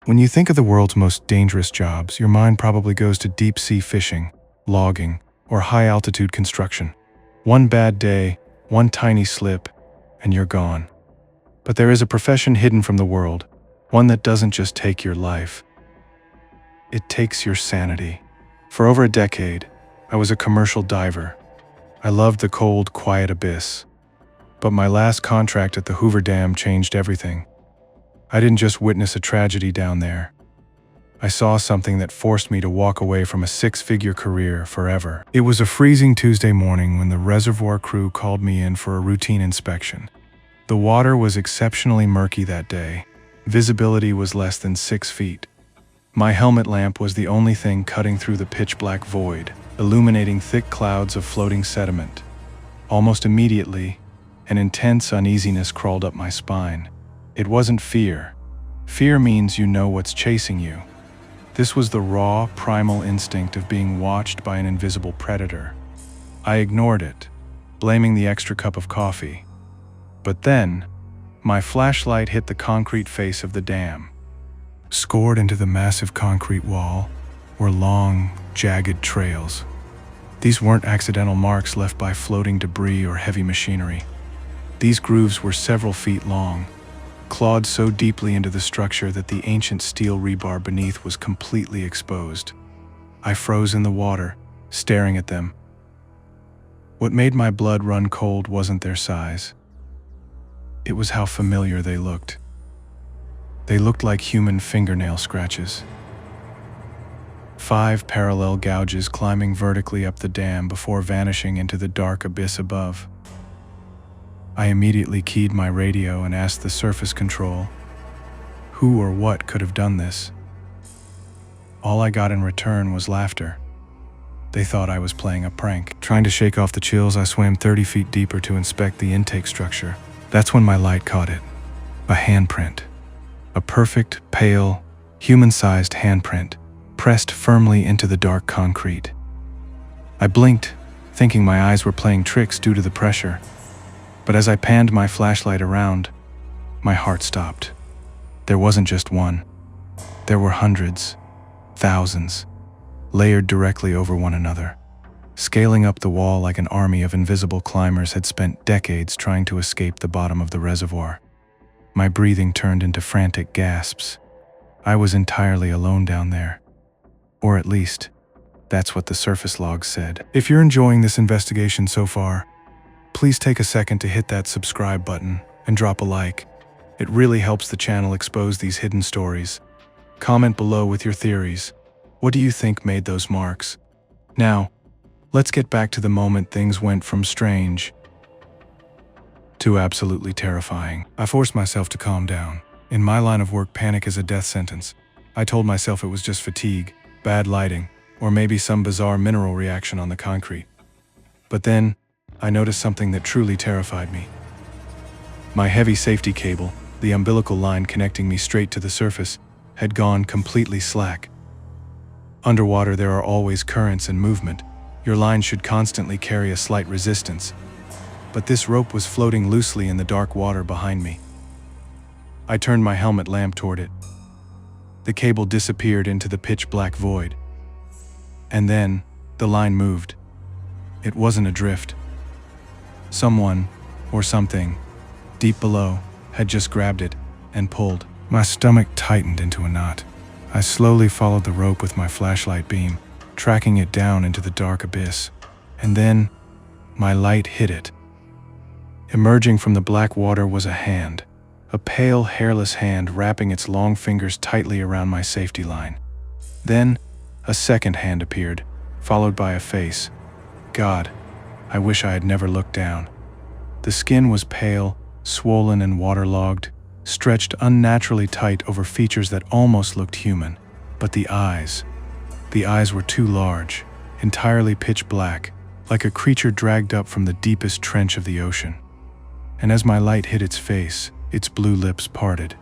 When you think of the world's most dangerous jobs, your mind probably goes to deep-sea fishing, logging, or high-altitude construction. One bad day, one tiny slip, and you're gone. But there is a profession hidden from the world, one that doesn't just take your life. It takes your sanity. For over a decade, I was a commercial diver. I loved the cold, quiet abyss. But my last contract at the Hoover Dam changed everything. I didn't just witness a tragedy down there. I saw something that forced me to walk away from a six-figure career forever. It was a freezing Tuesday morning when the reservoir crew called me in for a routine inspection. The water was exceptionally murky that day. Visibility was less than 6 feet. My helmet lamp was the only thing cutting through the pitch-black void, illuminating thick clouds of floating sediment. Almost immediately, an intense uneasiness crawled up my spine. It wasn't fear. Fear means you know what's chasing you. This was the raw, primal instinct of being watched by an invisible predator. I ignored it, blaming the extra cup of coffee. But then, my flashlight hit the concrete face of the dam. Scored into the massive concrete wall were long, jagged trails. These weren't accidental marks left by floating debris or heavy machinery. These grooves were several feet long, clawed so deeply into the structure that the ancient steel rebar beneath was completely exposed. I froze in the water, staring at them. What made my blood run cold wasn't their size. It was how familiar they looked. They looked like human fingernail scratches. 5 parallel gouges climbing vertically up the dam before vanishing into the dark abyss above. I immediately keyed my radio and asked the surface control, who or what could have done this? All I got in return was laughter. They thought I was playing a prank. Trying to shake off the chills, I swam 30 feet deeper to inspect the intake structure. That's when my light caught it. A handprint. A perfect, pale, human-sized handprint, pressed firmly into the dark concrete. I blinked, thinking my eyes were playing tricks due to the pressure. But as I panned my flashlight around, my heart stopped. There wasn't just one. There were hundreds, thousands, layered directly over one another. Scaling up the wall like an army of invisible climbers had spent decades trying to escape the bottom of the reservoir. My breathing turned into frantic gasps. I was entirely alone down there. Or at least, that's what the surface logs said. If you're enjoying this investigation so far, please take a second to hit that subscribe button and drop a like. It really helps the channel expose these hidden stories. Comment below with your theories. What do you think made those marks? Now, let's get back to the moment things went from strange to absolutely terrifying. I forced myself to calm down. In my line of work, panic is a death sentence. I told myself it was just fatigue, bad lighting, or maybe some bizarre mineral reaction on the concrete. But then, I noticed something that truly terrified me. My heavy safety cable, the umbilical line connecting me straight to the surface, had gone completely slack. Underwater, there are always currents and movement. Your line should constantly carry a slight resistance. But this rope was floating loosely in the dark water behind me. I turned my helmet lamp toward it. The cable disappeared into the pitch-black void. And then, the line moved. It wasn't adrift. Someone, or something, deep below, had just grabbed it and pulled. My stomach tightened into a knot. I slowly followed the rope with my flashlight beam, tracking it down into the dark abyss. And then, my light hit it. Emerging from the black water was a hand, a pale, hairless hand wrapping its long fingers tightly around my safety line. Then, a second hand appeared, followed by a face. God, I wish I had never looked down. The skin was pale, swollen and waterlogged, stretched unnaturally tight over features that almost looked human. But the eyes were too large, entirely pitch black, like a creature dragged up from the deepest trench of the ocean. And as my light hit its face, its blue lips parted,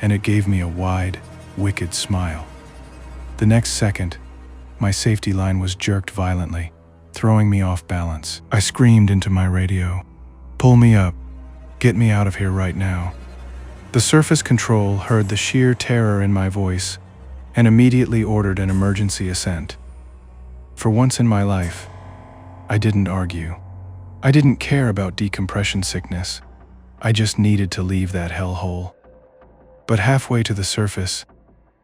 and it gave me a wide, wicked smile. The next second, my safety line was jerked violently, throwing me off balance. I screamed into my radio, "Pull me up. Get me out of here right now." The surface control heard the sheer terror in my voice and immediately ordered an emergency ascent. For once in my life, I didn't argue. I didn't care about decompression sickness. I just needed to leave that hellhole. But halfway to the surface,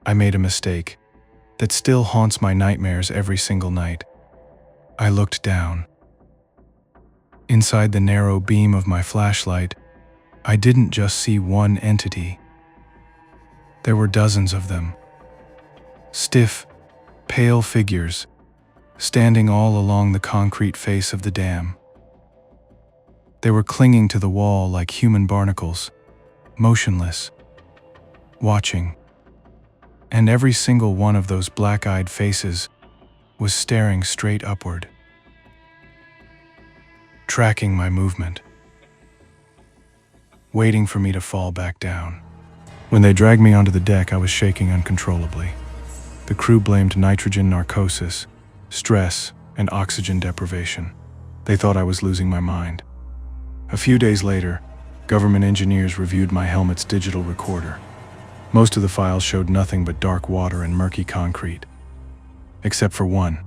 I made a mistake that still haunts my nightmares every single night. I looked down. Inside the narrow beam of my flashlight, I didn't just see one entity. There were dozens of them. Stiff, pale figures, standing all along the concrete face of the dam. They were clinging to the wall like human barnacles, motionless, watching. And every single one of those black-eyed faces was staring straight upward, tracking my movement, waiting for me to fall back down. When they dragged me onto the deck, I was shaking uncontrollably. The crew blamed nitrogen narcosis, stress, and oxygen deprivation. They thought I was losing my mind. A few days later, government engineers reviewed my helmet's digital recorder. Most of the files showed nothing but dark water and murky concrete. Except for one,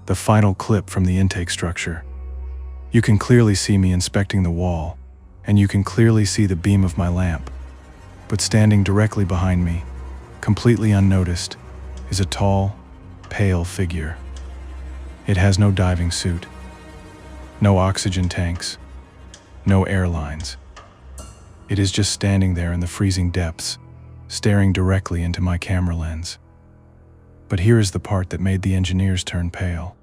the final clip from the intake structure. You can clearly see me inspecting the wall, and you can clearly see the beam of my lamp. But standing directly behind me, completely unnoticed, is a tall, pale figure. It has no diving suit, no oxygen tanks, no airlines. It is just standing there in the freezing depths, staring directly into my camera lens. But here is the part that made the engineers turn pale.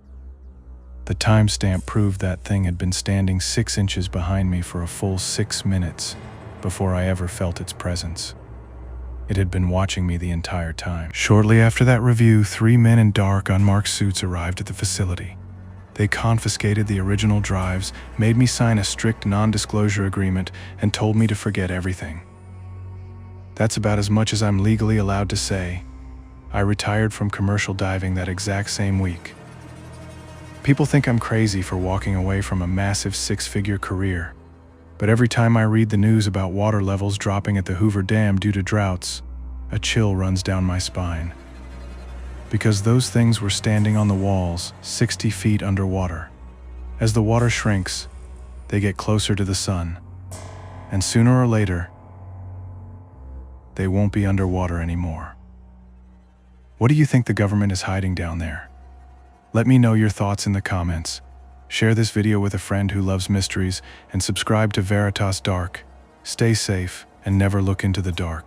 The timestamp proved that thing had been standing 6 inches behind me for a full 6 minutes before I ever felt its presence. It had been watching me the entire time. Shortly after that review, 3 men in dark, unmarked suits arrived at the facility. They confiscated the original drives, made me sign a strict non-disclosure agreement, and told me to forget everything. That's about as much as I'm legally allowed to say. I retired from commercial diving that exact same week. People think I'm crazy for walking away from a massive 6-figure career. But every time I read the news about water levels dropping at the Hoover Dam due to droughts, a chill runs down my spine. Because those things were standing on the walls, 60 feet underwater. As the water shrinks, they get closer to the sun. And sooner or later, they won't be underwater anymore. What do you think the government is hiding down there? Let me know your thoughts in the comments. Share this video with a friend who loves mysteries, and subscribe to Veritas Dark. Stay safe and never look into the dark.